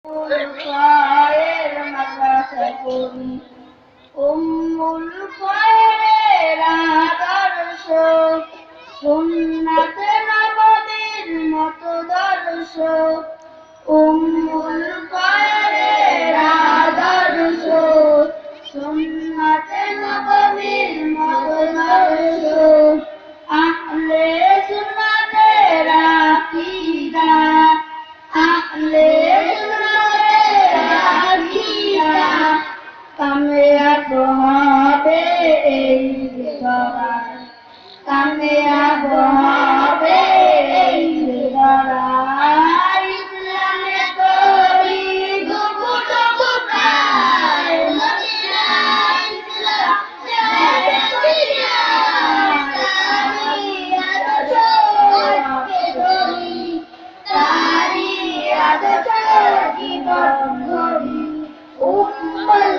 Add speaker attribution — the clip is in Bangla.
Speaker 1: খায়ের মাদ্রাসায় পড়ি, উম্মুল খায়ের আদর্শ, সুন্নাতে নববীর মতো দর্শ, উম্মুল খায়ের আদর্শ, সুন্নাতে নববীর মতো দর্শ, আহলে সুন্নাতের আকীদা, আহলে কামিয়াব হবে এই গড়ায়, কামিয়াব হবে এই গড়ায়, ইসলামে করি দুপুটুকু প্রায়, মদিনা ইসলাম যাবে ফিরিয়ায়, তারি আদর্শকে ধরি, তারি আদর্শ জীবন ধরি, উম্মুল